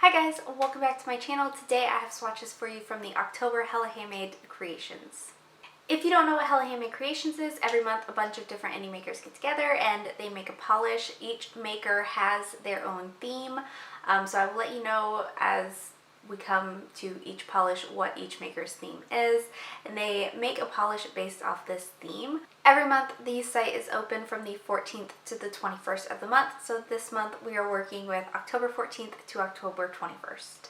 Hi guys, welcome back to my channel. Today I have swatches for you from the October Hella Handmade Creations. If you don't know what Hella Handmade Creations is, every month a bunch of different indie makers get together and they make a polish. Each maker has their own theme, so I will let you know as we come to each polish what each maker's theme is, and they make a polish based off this theme. Every month the site is open from the 14th to the 21st of the month, so this month we are working with October 14th to October 21st.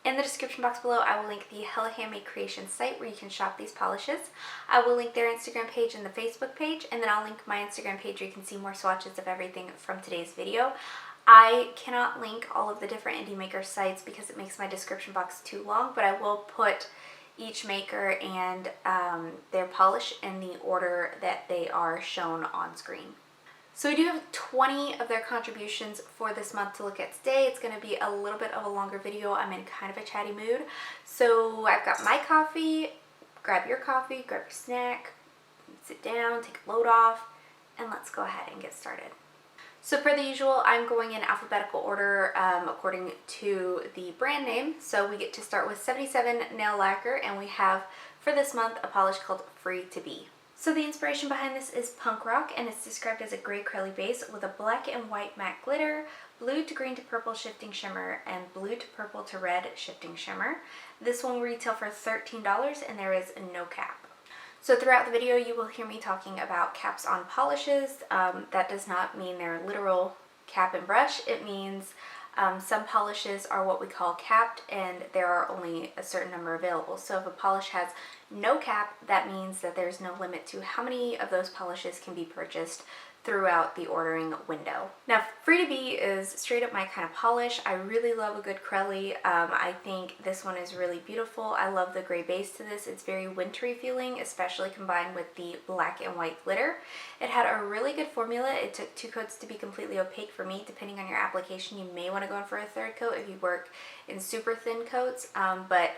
In the description box below I will link the Hella Handmade Creations site where you can shop these polishes. I will link their Instagram page and the Facebook page, and then I'll link my Instagram page where you can see more swatches of everything from today's video. I cannot link all of the different indie maker sites because it makes my description box too long, but I will put each maker and their polish in the order that they are shown on screen. So we do have 20 of their contributions for this month to look at today. It's going to be a little bit of a longer video. I'm in kind of a chatty mood. So I've got my coffee. Grab your coffee, grab your snack, sit down, take a load off, and let's go ahead and get started. So per the usual, I'm going in alphabetical order according to the brand name. So we get to start with 77 Nail Lacquer, and we have for this month a polish called Free to Be. So the inspiration behind this is punk rock, and it's described as a gray curly base with a black and white matte glitter, blue to green to purple shifting shimmer, and blue to purple to red shifting shimmer. This one will retail for $13, and there is no cap. So throughout the video you will hear me talking about caps on polishes. That does not mean they're literal cap and brush. It means some polishes are what we call capped, and there are only a certain number available. So if a polish has no cap, that means that there's no limit to how many of those polishes can be purchased throughout the ordering window. Now, Free to Be is straight up my kind of polish. I really love a good Chirality. I think this one is really beautiful. I love the gray base to this. It's very wintry feeling, especially combined with the black and white glitter. It had a really good formula. It took 2 coats to be completely opaque for me. Depending on your application, you may want to go in for a 3rd coat if you work in super thin coats, but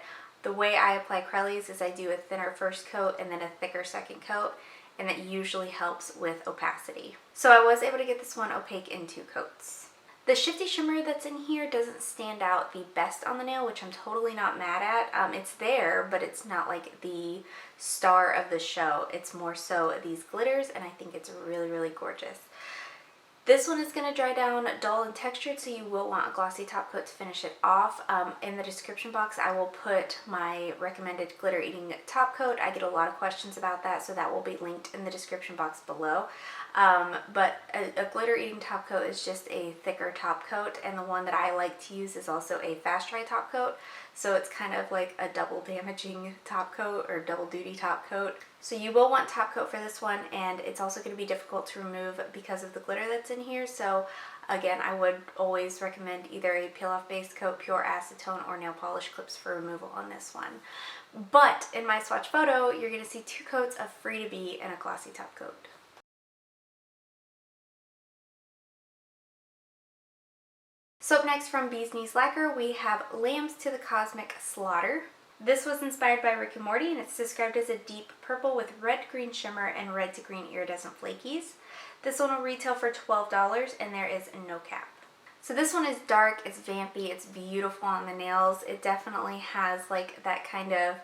the way I apply Chiralities is I do a thinner first coat and then a thicker second coat, and that usually helps with opacity. So I was able to get this one opaque in 2 coats. The shifty shimmer that's in here doesn't stand out the best on the nail, which I'm totally not mad at. It's there, but it's not like the star of the show. It's more so these glitters, and I think it's really, really gorgeous. This one is going to dry down dull and textured, so you will want a glossy top coat to finish it off. In the description box I will put my recommended glitter eating top coat. I get a lot of questions about that, so that will be linked in the description box below. But a glitter eating top coat is just a thicker top coat, and the one that I like to use is also a fast dry top coat. So it's kind of like a double damaging top coat or double duty top coat. So you will want top coat for this one, and it's also going to be difficult to remove because of the glitter that's in here. So again, I would always recommend either a peel off base coat, pure acetone, or nail polish clips for removal on this one. But in my swatch photo, you're going to see 2 coats of Free to Be and a glossy top coat. So up next from Bee's Knees Lacquer, we have Lambs to the Cosmic Slaughter. This was inspired by Rick and Morty, and it's described as a deep purple with red-green shimmer and red to green iridescent flakies. This one will retail for $12, and there is no cap. So this one is dark, it's vampy, it's beautiful on the nails. It definitely has like that kind of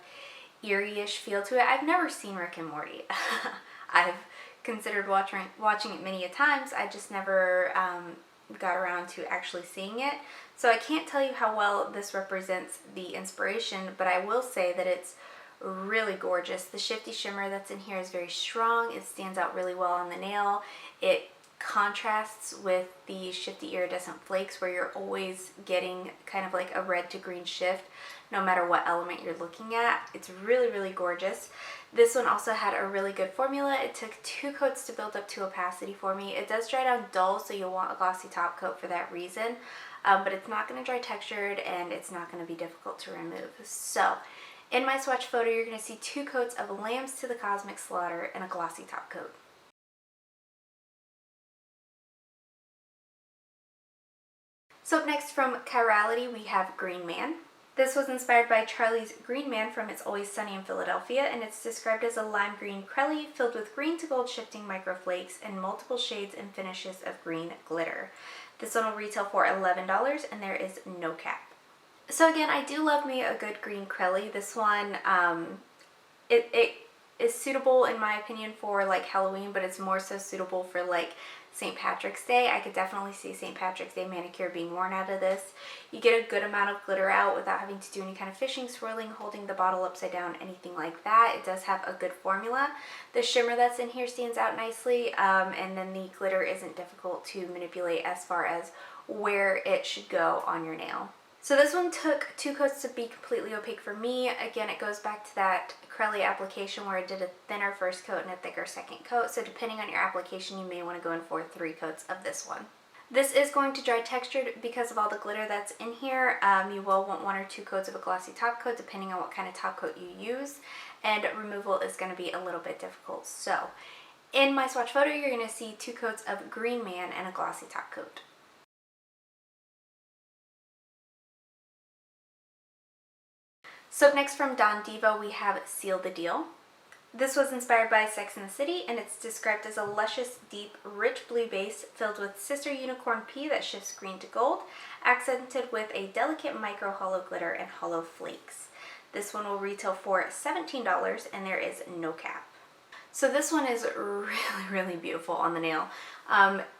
eerie-ish feel to it. I've never seen Rick and Morty. I've considered watching it many a times. I just never got around to actually seeing it. So I can't tell you how well this represents the inspiration, but I will say that it's really gorgeous. The shifty shimmer that's in here is very strong. It stands out really well on the nail. It contrasts with the shifty iridescent flakes, where you're always getting kind of like a red to green shift no matter what element you're looking at. It's really, really gorgeous. This one also had a really good formula. It took 2 coats to build up to opacity for me. It does dry down dull, so you'll want a glossy top coat for that reason, but it's not going to dry textured, and it's not going to be difficult to remove. So in my swatch photo, you're going to see 2 coats of Lambs to the Cosmic Slaughter and a glossy top coat. So up next from Chirality, we have Green Man. This was inspired by Charlie's Green Man from It's Always Sunny in Philadelphia, and it's described as a lime green Chirality filled with green to gold shifting microflakes and multiple shades and finishes of green glitter. This one will retail for $11, and there is no cap. So again, I do love me a good green Chirality. This one, it is suitable in my opinion for like Halloween, but it's more so suitable for like St. Patrick's Day. I could definitely see St. Patrick's Day manicure being worn out of this. You get a good amount of glitter out without having to do any kind of fishing, swirling, holding the bottle upside down, anything like that. It does have a good formula. The shimmer that's in here stands out nicely, and then the glitter isn't difficult to manipulate as far as where it should go on your nail. So this one took 2 coats to be completely opaque for me. Again, it goes back to that Chirality application where I did a thinner first coat and a thicker second coat. So depending on your application, you may want to go in for 3 coats of this one. This is going to dry textured because of all the glitter that's in here. You will want 1 or 2 coats of a glossy top coat depending on what kind of top coat you use. And removal is going to be a little bit difficult. So in my swatch photo, you're going to see 2 coats of Green Man and a glossy top coat. So up next from Deeva, we have Seal the Deal. This was inspired by Sex and the City, and it's described as a luscious, deep, rich blue base filled with sister unicorn pea that shifts green to gold, accented with a delicate micro hollow glitter and hollow flakes. This one will retail for $17, and there is no cap. So this one is really beautiful on the nail.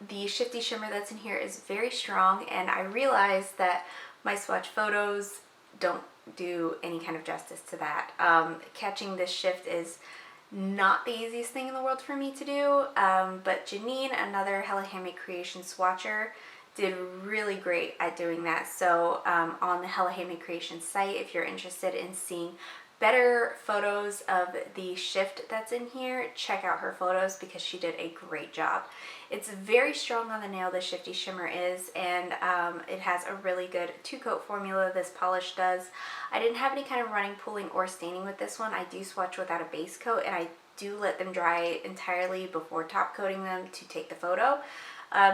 The shifty shimmer that's in here is very strong, and I realized that my swatch photos don't do any kind of justice to that. Catching this shift is not the easiest thing in the world for me to do, but Janine, another Hella Handmade Creations swatcher, did really great at doing that. So on the Hella Handmade Creations site, if you're interested in seeing better photos of the shift that's in here, check out her photos because she did a great job. It's very strong on the nail, the shifty shimmer is, and it has a really good 2-coat formula, this polish does. I didn't have any kind of running, pooling, or staining with this one. I do swatch without a base coat, and I do let them dry entirely before top coating them to take the photo.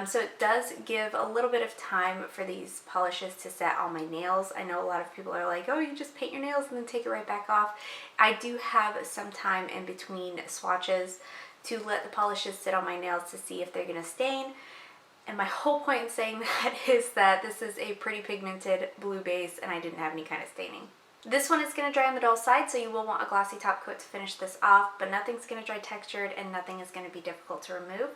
So it does give a little bit of time for these polishes to set on my nails. I know a lot of people are like, oh, you just paint your nails and then take it right back off. I do have some time in between swatches to let the polishes sit on my nails to see if they're going to stain. And my whole point in saying that is that this is a pretty pigmented blue base and I didn't have any kind of staining. This one is going to dry on the dull side, so you will want a glossy top coat to finish this off, but nothing's going to dry textured and nothing is going to be difficult to remove.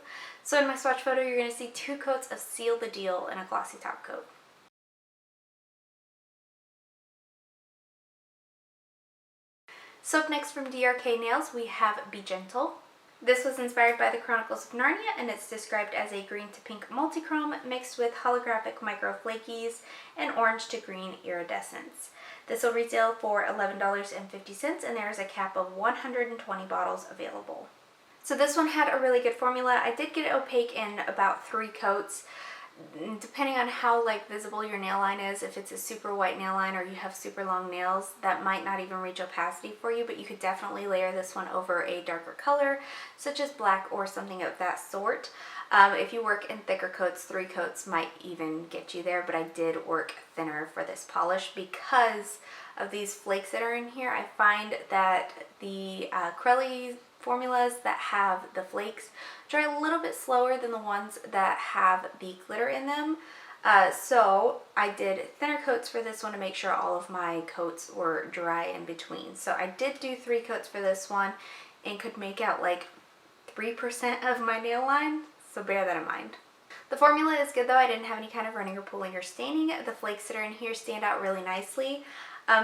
So in my swatch photo, you're going to see 2 coats of Seal the Deal and a glossy top coat. So up next from DRK Nails, we have Be Gentle. This was inspired by the Chronicles of Narnia, and it's described as a green to pink multichrome mixed with holographic micro flakies and orange to green iridescence. This will retail for $11.50, and there is a cap of 120 bottles available. So this one had a really good formula. I did get it opaque in about 3 coats. Depending on how visible your nail line is, if it's a super white nail line or you have super long nails, that might not even reach opacity for you, but you could definitely layer this one over a darker color, such as black or something of that sort. If you work in thicker coats, 3 coats might even get you there, but I did work thinner for this polish because of these flakes that are in here. I find that the Chirality formulas that have the flakes dry a little bit slower than the ones that have the glitter in them. So I did thinner coats for this one to make sure all of my coats were dry in between. So I did do 3 coats for this one and could make out 3% of my nail line. So bear that in mind. The formula is good though. I didn't have any kind of running or pooling or staining. The flakes that are in here stand out really nicely.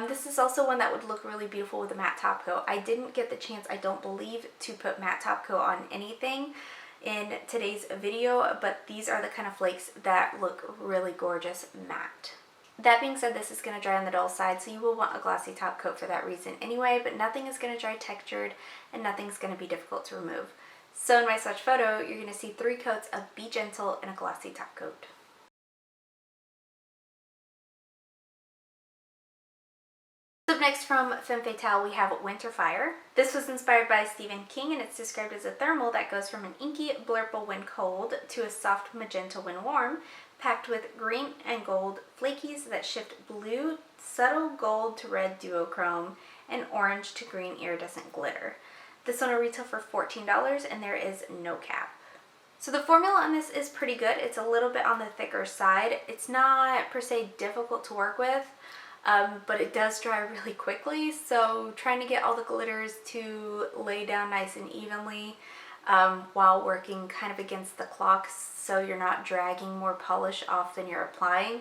This is also one that would look really beautiful with a matte top coat. I didn't get the chance, I don't believe, to put matte top coat on anything in today's video, but these are the kind of flakes that look really gorgeous matte. That being said, this is going to dry on the dull side, so you will want a glossy top coat for that reason anyway, but nothing is going to dry textured and nothing's going to be difficult to remove. So in my swatch photo, you're going to see 3 coats of Be Gentle and a glossy top coat. Up next from Femme Fatale, we have Winter Fire. This was inspired by Stephen King, and it's described as a thermal that goes from an inky blurple when cold to a soft magenta when warm, packed with green and gold flakies that shift blue, subtle gold to red duochrome, and orange to green iridescent glitter. This one will retail for $14, and there is no cap. So the formula on this is pretty good. It's a little bit on the thicker side. It's not per se difficult to work with. but it does dry really quickly, so trying to get all the glitters to lay down nice and evenly while working kind of against the clock so you're not dragging more polish off than you're applying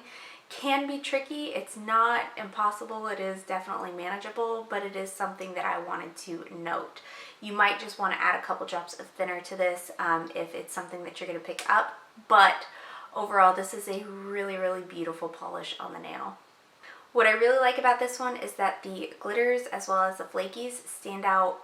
can be tricky. It's not impossible, it is definitely manageable, but it is something that I wanted to note. You might just want to add a couple drops of thinner to this if it's something that you're going to pick up, but overall this is a really, really beautiful polish on the nail. What I really like about this one is that the glitters as well as the flakies stand out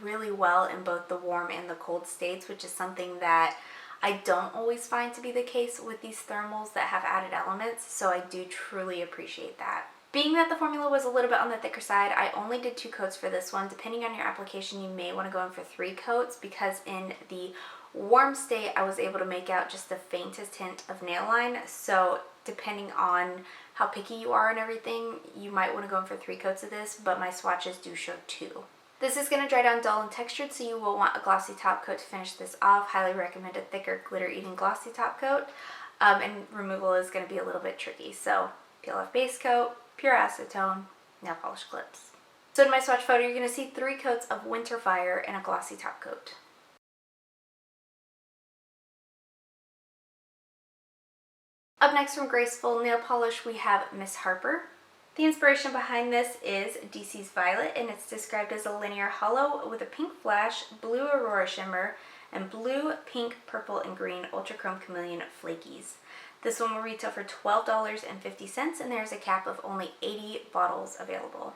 really well in both the warm and the cold states, which is something that I don't always find to be the case with these thermals that have added elements, so I do truly appreciate that. Being that the formula was a little bit on the thicker side, I only did 2 coats for this one. Depending on your application, you may want to go in for 3 coats because in the warm state, I was able to make out just the faintest hint of nail line, so depending on how picky you are and everything, you might want to go in for 3 coats of this, but my swatches do show 2. This is going to dry down dull and textured, so you will want a glossy top coat to finish this off. Highly recommend a thicker glitter-eating glossy top coat, and removal is going to be a little bit tricky, so peel off base coat, pure acetone, nail polish clips. So in my swatch photo, you're going to see 3 coats of Winter Fire and a glossy top coat. Up next from Gracefull Nail Polish, we have Miss Harper. The inspiration behind this is DC's Violet, and it's described as a linear hollow with a pink flash, blue aurora shimmer, and blue, pink, purple, and green ultra chrome chameleon flakies. This one will retail for $12.50, and there's a cap of only 80 bottles available.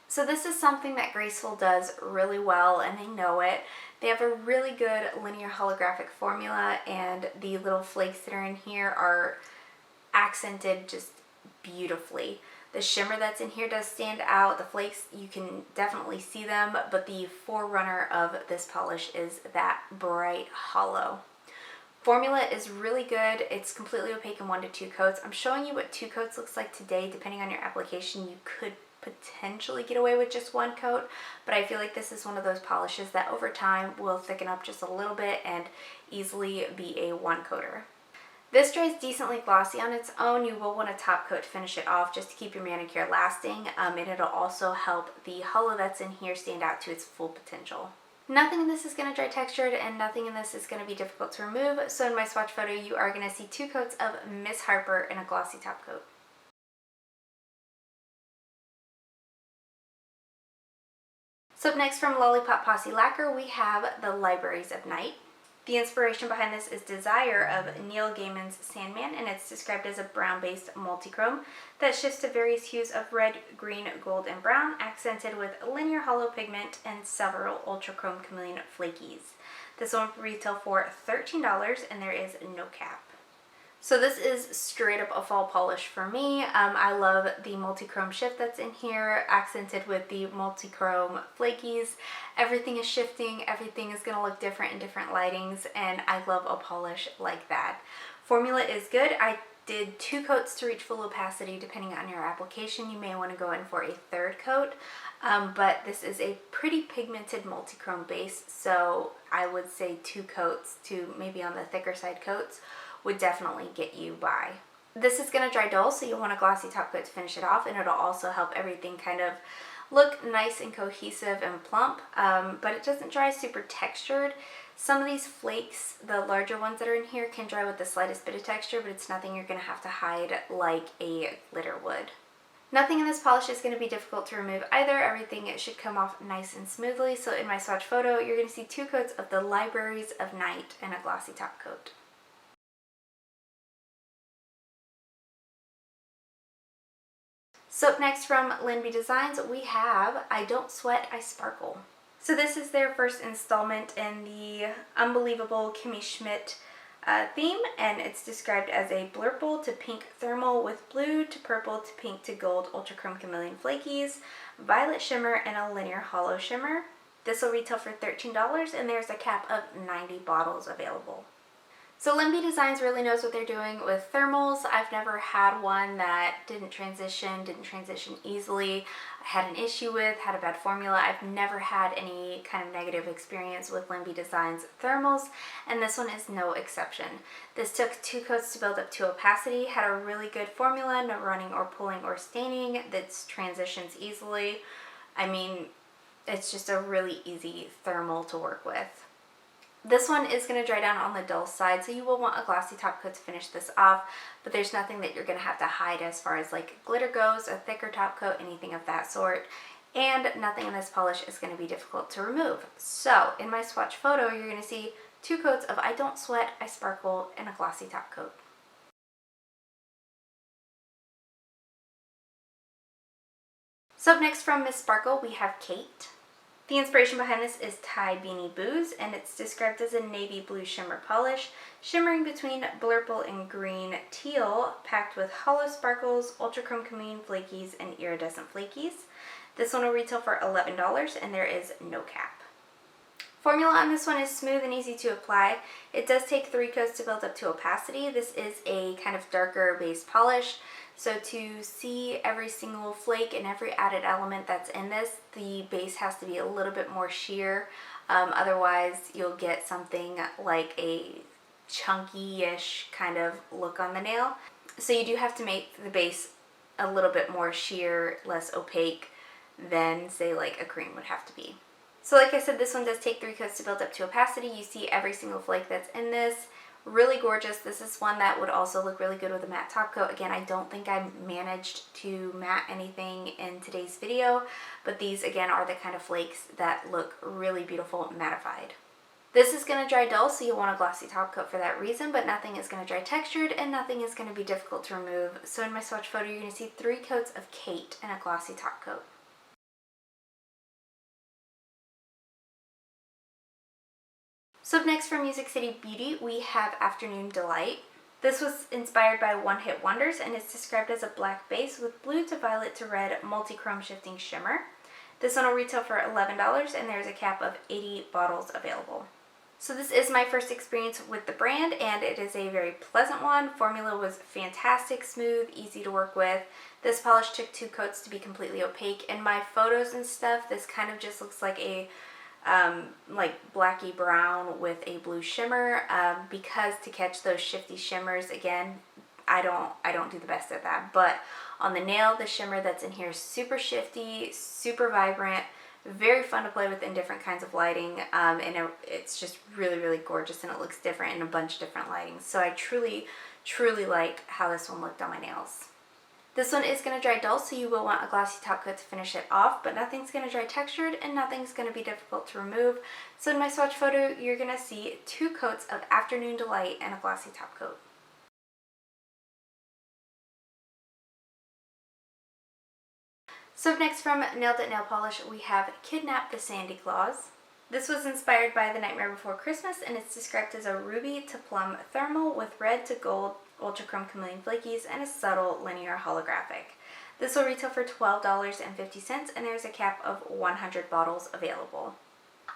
So this is something that Gracefull does really well, and they know it. They have a really good linear holographic formula, and the little flakes that are in here are accented just beautifully. The shimmer that's in here does stand out. The flakes, you can definitely see them, but the forerunner of this polish is that bright hollow. Formula is really good. It's completely opaque in 1 to 2 coats. I'm showing you what 2 coats looks like today. Depending on your application, you could potentially get away with just 1 coat, but I feel like this is one of those polishes that over time will thicken up just a little bit and easily be a 1-coater. This dries decently glossy on its own. You will want a top coat to finish it off just to keep your manicure lasting, and it'll also help the hollow that's in here stand out to its full potential. Nothing in this is going to dry textured, and nothing in this is going to be difficult to remove, so in my swatch photo you are going to see 2 coats of Miss Harper and a glossy top coat. So up next from Lollipop Posse Lacquer, we have the Libraries of Night. The inspiration behind this is Desire of Neil Gaiman's Sandman, and it's described as a brown-based multichrome that shifts to various hues of red, green, gold, and brown, accented with linear hollow pigment and several ultra chrome chameleon flakies. This one will retail for $13, and there is no cap. So this is straight up a fall polish for me. I love the multi-chrome shift that's in here, accented with the multi-chrome flakies. Everything is shifting, everything is going to look different in different lightings, and I love a polish like that. Formula is good. I did 2 coats to reach full opacity. Depending on your application, you may want to go in for a 3rd coat, but this is a pretty pigmented multi-chrome base, so I would say 2 coats to maybe on the thicker side coats would definitely get you by. This is going to dry dull, so you'll want a glossy top coat to finish it off, and it'll also help everything kind of look nice and cohesive and plump, but it doesn't dry super textured. Some of these flakes, the larger ones that are in here, can dry with the slightest bit of texture, but it's nothing you're going to have to hide like a glitter would. Nothing in this polish is going to be difficult to remove either. Everything should come off nice and smoothly, so in my swatch photo, you're going to see 2 coats of the Libraries of Night and a glossy top coat. So up next from LynB Designs, we have I Don't Sweat, I Sparkle. So this is their first installment in the unbelievable Kimmy Schmidt theme, and it's described as a blurple to pink thermal with blue to purple to pink to gold ultra chrome chameleon flakies, violet shimmer, and a linear hollow shimmer. This will retail for $13, and there's a cap of 90 bottles available. So LynB Designs really knows what they're doing with thermals. I've never had one that didn't transition easily, I had an issue with, had a bad formula. I've never had any kind of negative experience with LynB Designs thermals, and this one is no exception. This took 2 coats to build up to opacity, had a really good formula, no running or pulling or staining, that transitions easily. I mean, it's just a really easy thermal to work with. This one is going to dry down on the dull side, so you will want a glossy top coat to finish this off, but there's nothing that you're going to have to hide as far as like glitter goes, a thicker top coat, anything of that sort, and nothing in this polish is going to be difficult to remove. So in my swatch photo, you're going to see 2 coats of I Don't Sweat, I Sparkle, and a glossy top coat. So up next from Miss Sparkle, we have Kate. The inspiration behind this is Thai Beanie Boos, and it's described as a navy blue shimmer polish, shimmering between blurple and green teal, packed with hollow sparkles, ultra chrome chameleon flakies, and iridescent flakies. This one will retail for $11, and there is no cap. Formula on this one is smooth and easy to apply. It does take 3 coats to build up to opacity. This is a kind of darker base polish. So to see every single flake and every added element that's in this, the base has to be a little bit more sheer. Otherwise, you'll get something like a chunky-ish kind of look on the nail. So you do have to make the base a little bit more sheer, less opaque than, say, like a cream would have to be. So like I said, this one does take 3 coats to build up to opacity. You see every single flake that's in this. Really gorgeous. This is one that would also look really good with a matte top coat. Again, I don't think I managed to matte anything in today's video, but these again are the kind of flakes that look really beautiful mattified. This is going to dry dull, so you'll want a glossy top coat for that reason, but nothing is going to dry textured and nothing is going to be difficult to remove. So in my swatch photo, you're going to see 3 coats of Kate and a glossy top coat. So up next from Music City Beauty, we have Afternoon Delight. This was inspired by One Hit Wonders and is described as a black base with blue to violet to red multi-chrome shifting shimmer. This one will retail for $11 and there's a cap of 80 bottles available. So this is my first experience with the brand and it is a very pleasant one. Formula was fantastic, smooth, easy to work with. This polish took 2 coats to be completely opaque. In my photos and stuff, this kind of just looks like a like blacky brown with a blue shimmer, because to catch those shifty shimmers, again, I don't do the best at that, but on the nail, the shimmer that's in here is super shifty, super vibrant, very fun to play with in different kinds of lighting, and it's just really, really gorgeous, and it looks different in a bunch of different lightings. So I truly, truly like how this one looked on my nails. This one is going to dry dull, so you will want a glossy top coat to finish it off, but nothing's going to dry textured and nothing's going to be difficult to remove. So in my swatch photo, you're going to see 2 coats of Afternoon Delight and a glossy top coat. So next from Nailed It Nail Polish, we have Kidnap The Sandy Claws. This was inspired by The Nightmare Before Christmas, and it's described as a ruby to plum thermal with red to gold ultra chrome chameleon flakies and a subtle linear holographic. This will retail for $12.50 and there's a cap of 100 bottles available.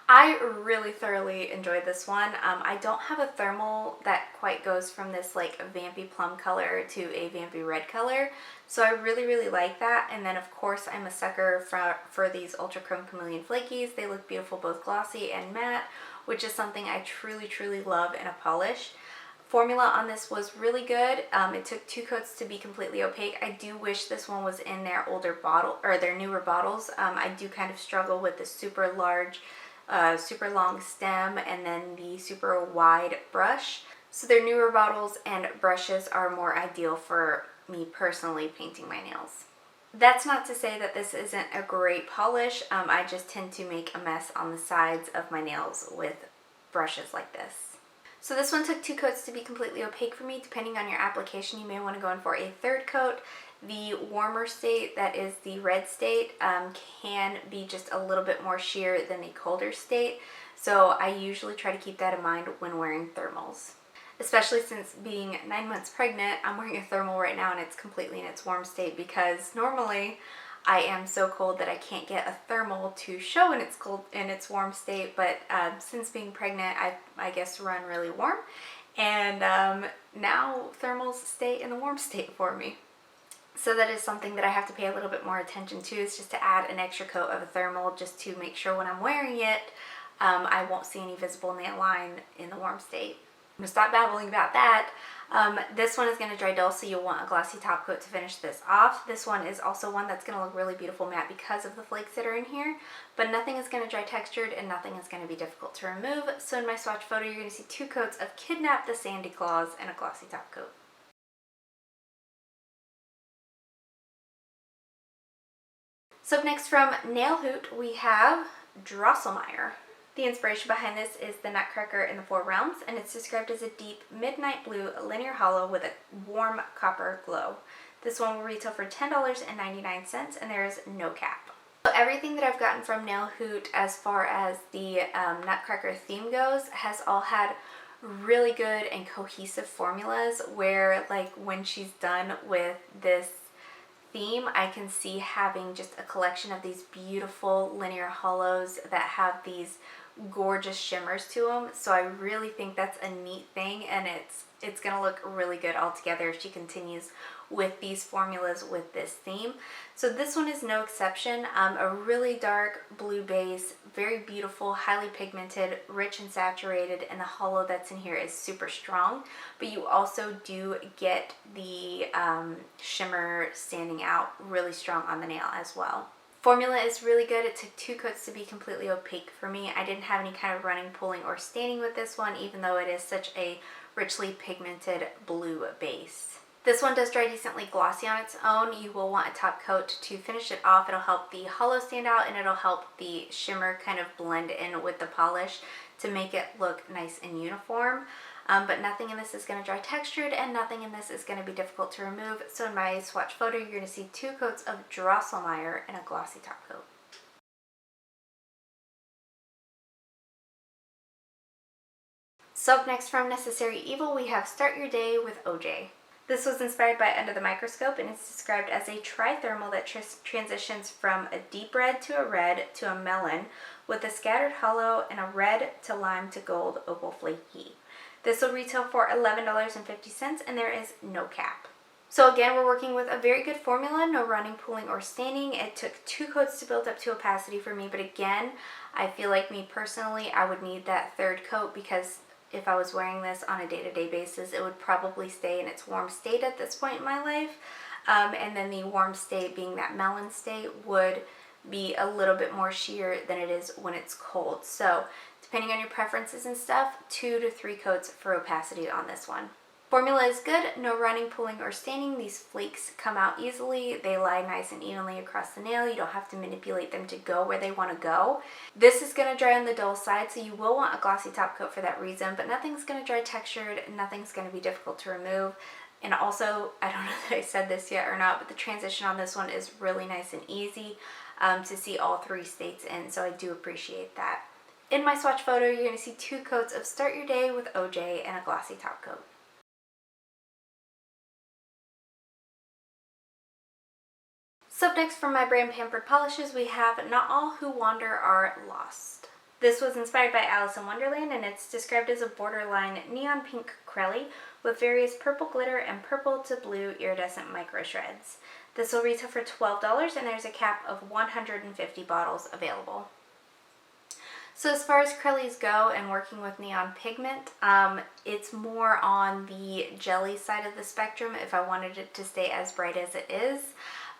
I really thoroughly enjoyed this one. I don't have a thermal that quite goes from this like vampy plum color to a vampy red color, so I really, really like that. And then of course I'm a sucker for these ultra chrome chameleon flakies. They look beautiful both glossy and matte, which is something I truly, truly love in a polish. Formula on this was really good. It took 2 coats to be completely opaque. I do wish this one was in their older bottle or their newer bottles. I do kind of struggle with the super large, super long stem and then the super wide brush. So their newer bottles and brushes are more ideal for me personally painting my nails. That's not to say that this isn't a great polish. I just tend to make a mess on the sides of my nails with brushes like this. So this one took 2 coats to be completely opaque for me. Depending on your application, you may want to go in for a 3rd coat. The warmer state, that is the red state, can be just a little bit more sheer than the colder state. So I usually try to keep that in mind when wearing thermals. Especially since being 9 months pregnant, I'm wearing a thermal right now and it's completely in its warm state because normally I am so cold that I can't get a thermal to show in its warm state, but since being pregnant, I guess run really warm, and now thermals stay in the warm state for me. So that is something that I have to pay a little bit more attention to, is just to add an extra coat of a thermal just to make sure when I'm wearing it, I won't see any visible nail line in the warm state. I'm gonna stop babbling about that. This one is going to dry dull, so you'll want a glossy top coat to finish this off. This one is also one that's going to look really beautiful matte because of the flakes that are in here, but nothing is going to dry textured and nothing is going to be difficult to remove. So in my swatch photo, you're going to see 2 coats of Kidnap The Sandy Claws and a glossy top coat. So up next from Nail Hoot, we have Drosselmeyer. The inspiration behind this is the Nutcracker in the 4 Realms, and it's described as a deep midnight blue linear hollow with a warm copper glow. This one will retail for $10.99, and there is no cap. So everything that I've gotten from Nail Hoot as far as the Nutcracker theme goes has all had really good and cohesive formulas, where like when she's done with this theme, I can see having just a collection of these beautiful linear hollows that have these gorgeous shimmers to them. So I really think that's a neat thing, and it's gonna look really good all together if she continues with these formulas with this theme. So this one is no exception. A really dark blue base, very beautiful, highly pigmented, rich and saturated, and the hollow that's in here is super strong, but you also do get the shimmer standing out really strong on the nail as well. Formula is really good. It took 2 coats to be completely opaque for me. I didn't have any kind of running, pulling, or staining with this one, even though it is such a richly pigmented blue base. This one does dry decently glossy on its own. You will want a top coat to finish it off. It'll help the hollow stand out, and it'll help the shimmer kind of blend in with the polish to make it look nice and uniform. But nothing in this is going to dry textured, and nothing in this is going to be difficult to remove. So in my swatch photo, you're going to see 2 coats of Drosselmeyer and a glossy top coat. So up next from Necessary Evil, we have Start Your Day with OJ. This was inspired by Under the Microscope, and it's described as a trithermal that transitions from a deep red to a red to a melon with a scattered hollow and a red to lime to gold opal flaky. This will retail for $11.50, and there is no cap. So again, we're working with a very good formula, no running, pulling, or staining. It took 2 coats to build up to opacity for me, but again, I feel like me personally, I would need that 3rd coat, because if I was wearing this on a day-to-day basis, it would probably stay in its warm state at this point in my life. And then the warm state, being that melon state, would be a little bit more sheer than it is when it's cold. So depending on your preferences and stuff, 2 to 3 coats for opacity on this one. Formula is good, no running, pulling, or staining. These flakes come out easily. They lie nice and evenly across the nail. You don't have to manipulate them to go where they want to go. This is going to dry on the dull side, so you will want a glossy top coat for that reason, but nothing's going to dry textured, nothing's going to be difficult to remove. And also, I don't know that I said this yet or not, but the transition on this one is really nice and easy to see all 3 states in, so I do appreciate that. In my swatch photo, you're going to see 2 coats of Start Your Day with OJ and a glossy top coat. So up next from my brand Pampered Polishes, we have Not All Who Wander Are Lost. This was inspired by Alice in Wonderland, and it's described as a borderline neon pink Chirality with various purple glitter and purple to blue iridescent micro shreds. This will retail for $12, and there's a cap of 150 bottles available. So as far as Chiralities go and working with neon pigment, it's more on the jelly side of the spectrum if I wanted it to stay as bright as it is.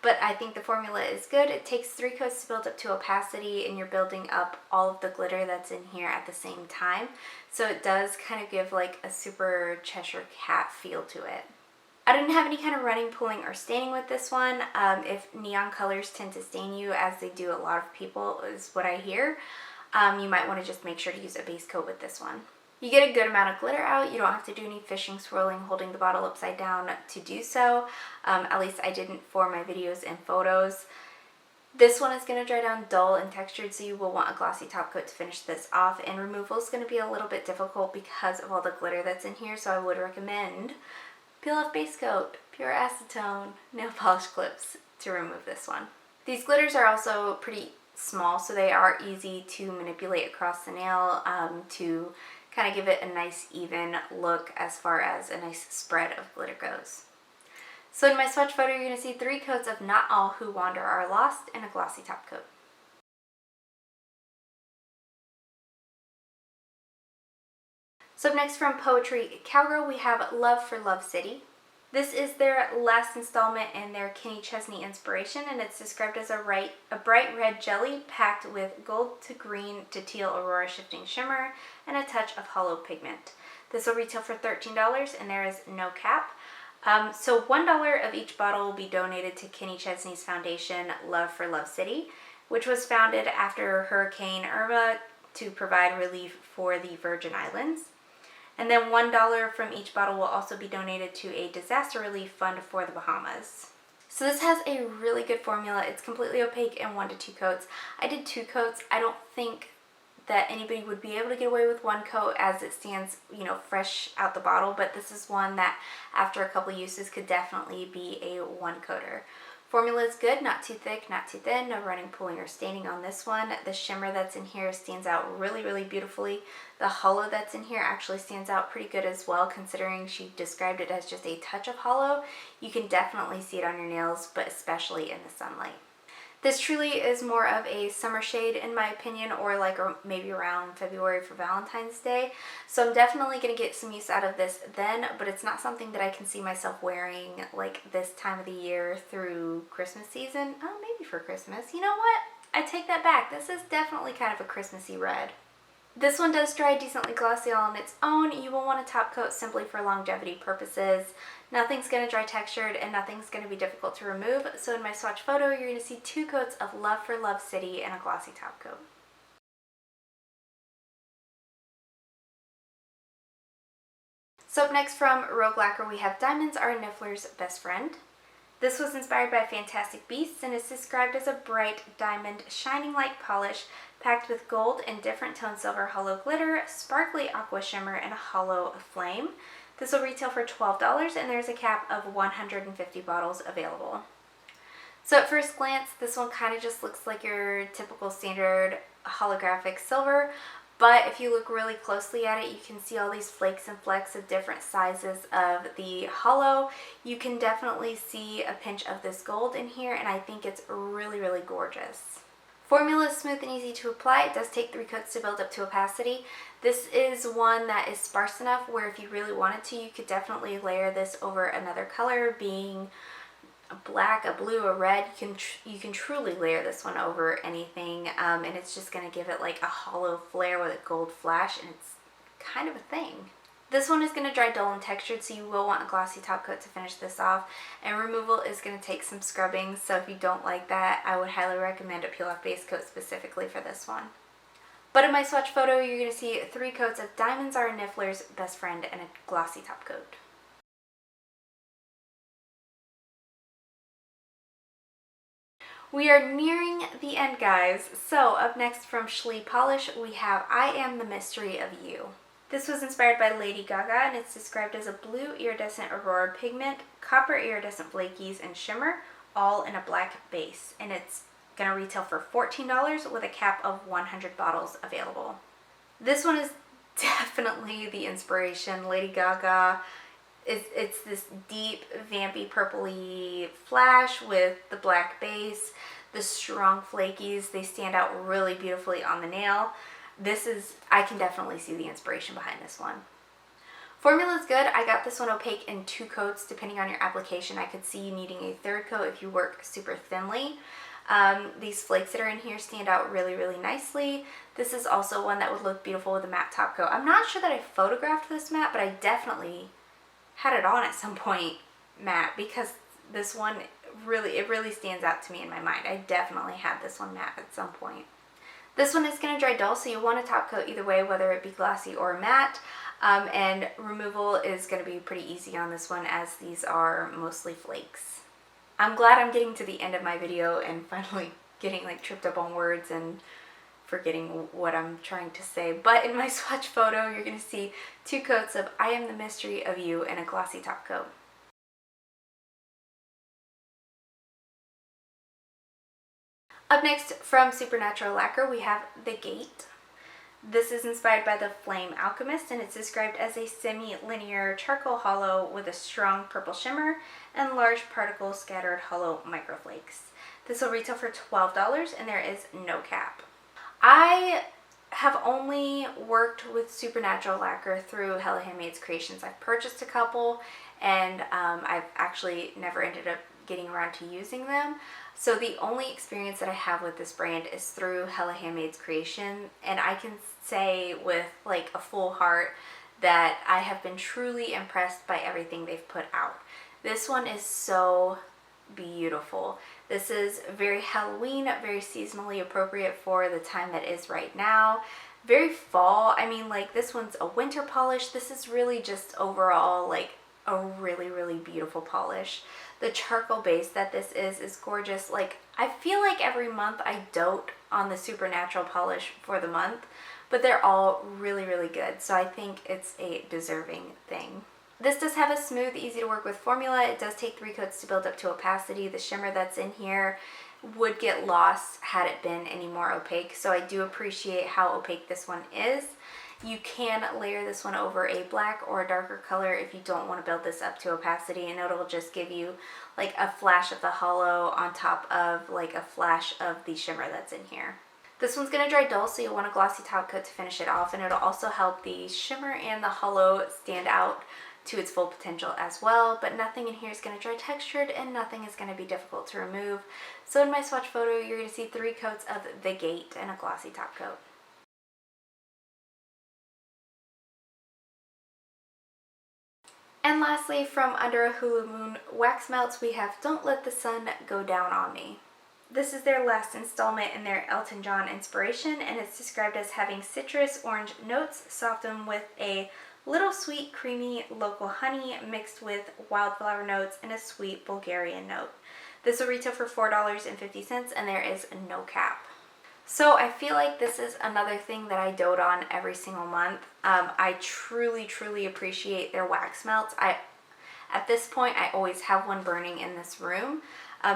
But I think the formula is good. It takes 3 coats to build up to opacity, and you're building up all of the glitter that's in here at the same time. So it does kind of give like a super Cheshire Cat feel to it. I didn't have any kind of running, pulling, or staining with this one. If neon colors tend to stain you, as they do a lot of people, is what I hear, you might want to just make sure to use a base coat with this one. You get a good amount of glitter out. You don't have to do any fishing, swirling, holding the bottle upside down to do so. At least I didn't for my videos and photos. This one is going to dry down dull and textured, so you will want a glossy top coat to finish this off. And removal is going to be a little bit difficult because of all the glitter that's in here, so I would recommend peel off base coat, pure acetone, nail polish clips to remove this one. These glitters are also pretty small, so they are easy to manipulate across the nail to kind of give it a nice even look as far as a nice spread of glitter goes. So in my swatch photo, you're going to see 3 coats of Not All Who Wander Are Lost in a glossy top coat. So up next from Poetry Cowgirl, we have Love for Love City. This is their last installment in their Kenny Chesney inspiration, and it's described as a bright red jelly packed with gold to green to teal aurora shifting shimmer and a touch of hollow pigment. This will retail for $13 and there is no cap. So $1 of each bottle will be donated to Kenny Chesney's foundation, Love for Love City, which was founded after Hurricane Irma to provide relief for the Virgin Islands. And then $1 from each bottle will also be donated to a disaster relief fund for the Bahamas. So this has a really good formula. It's completely opaque in 1 to 2 coats. I did 2 coats. I don't think that anybody would be able to get away with 1 coat as it stands, you know, fresh out the bottle, but this is one that after a couple uses could definitely be a 1-coater. Formula is good, not too thick, not too thin, no running, pooling, or staining on this one. The shimmer that's in here stands out really, really beautifully. The hollow that's in here actually stands out pretty good as well, considering she described it as just a touch of hollow. You can definitely see it on your nails, but especially in the sunlight. This truly is more of a summer shade in my opinion, or like maybe around February for Valentine's Day. So I'm definitely going to get some use out of this then, but it's not something that I can see myself wearing like this time of the year through Christmas season. Oh, maybe for Christmas. You know what? I take that back. This is definitely kind of a Christmassy red. This one does dry decently glossy all on its own. You will want a top coat simply for longevity purposes. Nothing's going to dry textured and nothing's going to be difficult to remove. So in my swatch photo, you're going to see 2 coats of Love for Love City and a glossy top coat. So up next from Rogue Lacquer, we have Diamonds Are a Niffler's Best Friend. This was inspired by Fantastic Beasts and is described as a bright diamond shining like polish packed with gold and different tone silver hollow glitter, sparkly aqua shimmer, and a hollow flame. This will retail for $12 and there's a cap of 150 bottles available. So at first glance, this one kind of just looks like your typical standard holographic silver, but if you look really closely at it, you can see all these flakes and flecks of different sizes of the hollow. You can definitely see a pinch of this gold in here, and I think it's really, really gorgeous. Formula is smooth and easy to apply. It does take 3 coats to build up to opacity. This is one that is sparse enough where if you really wanted to, you could definitely layer this over another color, being a black, a blue, a red. You can truly layer this one over anything, and it's just going to give it like a hollow flare with a gold flash, and it's kind of a thing. This one is going to dry dull and textured, so you will want a glossy top coat to finish this off, and removal is going to take some scrubbing, so if you don't like that, I would highly recommend a peel-off base coat specifically for this one. But in my swatch photo, you're going to see 3 coats of Diamonds Are a Niffler's Best Friend and a glossy top coat. We are nearing the end, guys. So up next from Schlee Polish, we have I Am the Mystery of You. This was inspired by Lady Gaga, and it's described as a blue iridescent aurora pigment, copper iridescent flakies, and shimmer, all in a black base. And it's going to retail for $14 with a cap of 100 bottles available. This one is definitely the inspiration. Lady Gaga, it's this deep, vampy, purpley flash with the black base. The strong flakies, they stand out really beautifully on the nail. I can definitely see the inspiration behind this one. Formula is good. I got this one opaque in 2 coats. Depending on your application, I could see you needing a 3rd coat if you work super thinly. These flakes that are in here stand out really, really nicely. This is also one that would look beautiful with a matte top coat. I'm not sure that I photographed this matte, but I definitely had it on at some point matte, because this one really stands out to me in my mind. I definitely had this one matte at some point. This one is going to dry dull, so you want a top coat either way, whether it be glossy or matte. And removal is going to be pretty easy on this one, as these are mostly flakes. I'm glad I'm getting to the end of my video and finally getting like tripped up on words and forgetting what I'm trying to say. But in my swatch photo, you're going to see 2 coats of I Am the Mystery of You and a glossy top coat. Up next from Supernatural Lacquer, we have The Gate. This is inspired by the Flame Alchemist, and it's described as a semi-linear charcoal hollow with a strong purple shimmer and large particle scattered hollow microflakes. This will retail for $12 and there is no cap. I have only worked with Supernatural Lacquer through Hella Handmade Creations. I've purchased a couple and I've actually never ended up getting around to using them. So the only experience that I have with this brand is through Hella Handmade Creation, and I can say with like a full heart that I have been truly impressed by everything they've put out. This one is so beautiful. This is very Halloween, very seasonally appropriate for the time that is right now. Very fall. I mean, like, this one's a winter polish. This is really just overall like a really beautiful polish. The charcoal base that this is gorgeous. Like, I feel like every month I dote on the Supernatural polish for the month, but they're all really good. So I think it's a deserving thing. This does have a smooth, easy to work with formula. It does take 3 coats to build up to opacity. The shimmer that's in here would get lost had it been any more opaque. So I do appreciate how opaque this one is. You can layer this one over a black or a darker color if you don't want to build this up to opacity, and it'll just give you like a flash of the hollow on top of like a flash of the shimmer that's in here. This one's going to dry dull, so you'll want a glossy top coat to finish it off, and it'll also help the shimmer and the hollow stand out to its full potential as well, but nothing in here is going to dry textured and nothing is going to be difficult to remove. So in my swatch photo, you're going to see 3 coats of the Gate and a glossy top coat. And lastly, from Under a Hula Moon Wax Melts, we have Don't Let the Sun Go Down on Me. This is their last installment in their Elton John inspiration, and it's described as having citrus orange notes softened with a little sweet, creamy local honey mixed with wildflower notes and a sweet Bulgarian note. This will retail for $4.50 and there is no cap. So I feel like this is another thing that I dote on every single month. I truly appreciate their wax melts. At this point, I always have one burning in this room.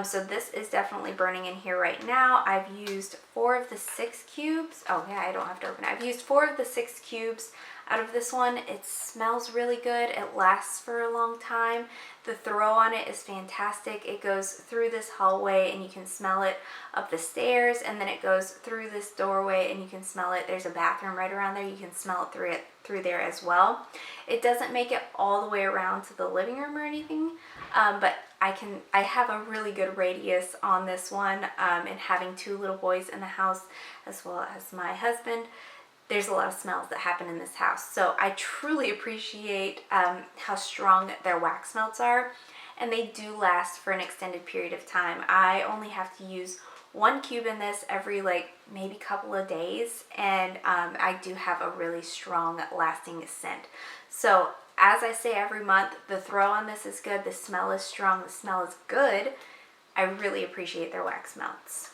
So this is definitely burning in here right now. I've used 4 of the 6 cubes. Oh yeah, I don't have to open it. I've used 4 of the 6 cubes out of this one. It smells really good. It lasts for a long time. The throw on it is fantastic. It goes through this hallway and you can smell it up the stairs, and then it goes through this doorway and you can smell it. There's a bathroom right around there. You can smell it through there as well. It doesn't make it all the way around to the living room or anything, but I have a really good radius on this one, and having 2 little boys in the house as well as my husband, there's a lot of smells that happen in this house. So I truly appreciate how strong their wax melts are, and they do last for an extended period of time. I only have to use 1 cube in this every like maybe couple of days, and I do have a really strong lasting scent. So as I say every month, the throw on this is good, the smell is strong, the smell is good. I really appreciate their wax melts.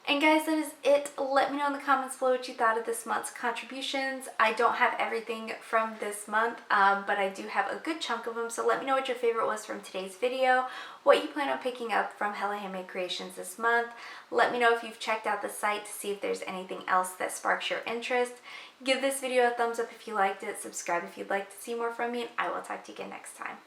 And guys, that is it. Let me know in the comments below what you thought of this month's contributions. I don't have everything from this month, but I do have a good chunk of them. So let me know what your favorite was from today's video, what you plan on picking up from Hella Handmade Creations this month. Let me know if you've checked out the site to see if there's anything else that sparks your interest. Give this video a thumbs up if you liked it, subscribe if you'd like to see more from me, and I will talk to you again next time.